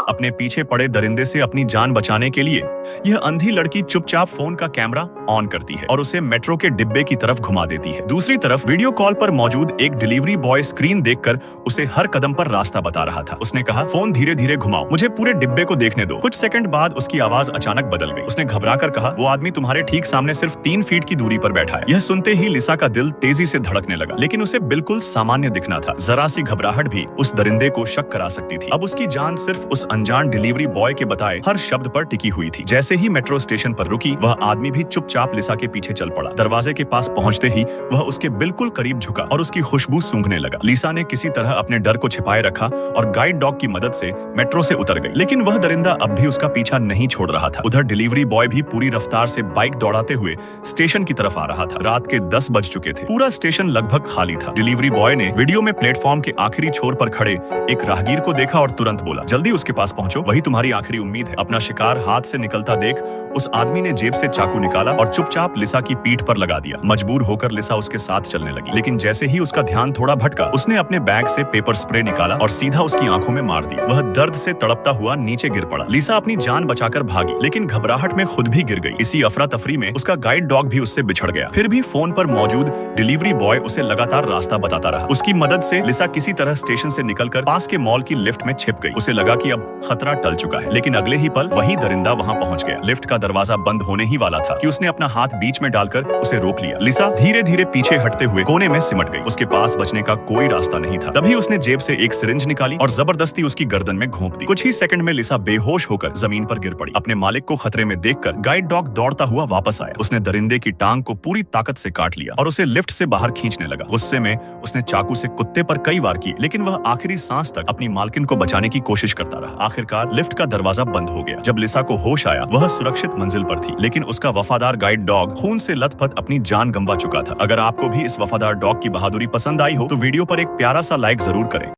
अपने पीछे पड़े दरिंदे से अपनी जान बचाने के लिए यह अंधी लड़की चुपचाप फोन का कैमरा ऑन करती है और उसे मेट्रो के डिब्बे की तरफ घुमा देती है। दूसरी तरफ वीडियो कॉल पर मौजूद एक डिलीवरी बॉय स्क्रीन देखकर उसे हर कदम पर रास्ता बता रहा था। उसने कहा, फोन धीरे धीरे घुमाओ, मुझे पूरे डिब्बे को देखने दो। कुछ सेकंड बाद उसकी आवाज अचानक बदल गई। उसने घबराकर कहा, वो आदमी तुम्हारे ठीक सामने सिर्फ 3 फीट की दूरी पर बैठा है। यह सुनते ही लिसा का दिल तेजी से धड़कने लगा, लेकिन उसे बिल्कुल सामान्य दिखना था। जरा सी घबराहट भी उस दरिंदे को शक करा सकती थी। अब उसकी जान सिर्फ उस अनजान डिलीवरी बॉय के बताए हर शब्द पर टिकी हुई थी। जैसे ही मेट्रो स्टेशन पर रुकी, वह आदमी भी चुपचाप लिसा के पीछे चल पड़ा। दरवाजे के पास पहुंचते ही वह उसके बिल्कुल करीब झुका और उसकी खुशबू सूंघने लगा। लिसा ने किसी तरह अपने डर को छिपाए रखा और गाइड डॉग की मदद से मेट्रो से उतर गई, लेकिन वह दरिंदा अब भी उसका पीछा नहीं छोड़ रहा था। उधर डिलीवरी बॉय भी पूरी रफ्तार से बाइक दौड़ाते हुए स्टेशन की तरफ आ रहा था। रात के 10 बज चुके थे। पूरा स्टेशन लगभग खाली था। डिलीवरी बॉय ने वीडियो में प्लेटफॉर्म के आखिरी छोर पर खड़े एक राहगीर को देखा और तुरंत बोला, जल्दी उसके पास पहुंचो, वही तुम्हारी आखिरी उम्मीद है। अपना शिकार हाथ से निकलता देख उस आदमी ने जेब से चाकू निकाला और चुपचाप लिसा की पीठ पर लगा दिया। मजबूर होकर लिसा उसके साथ चलने लगी, लेकिन जैसे ही उसका ध्यान थोड़ा भटका, उसने अपने बैग से पेपर स्प्रे निकाला और सीधा उसकी आंखों में मार दिया। वह दर्द से तड़पता हुआ नीचे गिर पड़ा। लिसा अपनी जान बचाकर भागी, लेकिन घबराहट में खुद भी गिर गई। इसी अफरा तफरी में उसका गाइड डॉग भी उससे बिछड़ गया। फिर भी फोन पर मौजूद डिलीवरी बॉय उसे लगातार रास्ता बताता रहा। उसकी मदद से लिसा किसी तरह स्टेशन से निकलकर पास के मॉल की लिफ्ट में छिप गई। उसे लगा कि अब खतरा टल चुका है, लेकिन अगले ही पल वही दरिंदा वहां पहुंच गया। लिफ्ट का दरवाजा बंद होने ही वाला था कि उसने अपना हाथ बीच में डालकर उसे रोक लिया। लिसा धीरे धीरे पीछे हटते हुए कोने में सिमट गई। उसके पास बचने का कोई रास्ता नहीं था। तभी उसने जेब से एक सिरिंज निकाली और जबरदस्ती उसकी गर्दन में घोंप दी। कुछ ही सेकंड में लिसा बेहोश होकर जमीन पर गिर पड़ी। अपने मालिक को खतरे में देखकर गाइड डॉग दौड़ता हुआ वापस आया। उसने दरिंदे की टांग को पूरी ताकत से काट लिया और उसे लिफ्ट से बाहर खींचने लगा। गुस्से में उसने चाकू से कुत्ते पर कई वार किए, लेकिन वह आखिरी सांस तक अपनी मालकिन को बचाने की कोशिश करता रहा। आखिरकार लिफ्ट का दरवाजा बंद हो गया। जब लिसा को होश आया, वह सुरक्षित मंजिल पर थी, लेकिन उसका वफादार गाइड डॉग खून से लथपथ अपनी जान गंवा चुका था। अगर आपको भी इस वफादार डॉग की बहादुरी पसंद आई हो तो वीडियो पर एक प्यारा सा लाइक जरूर करें।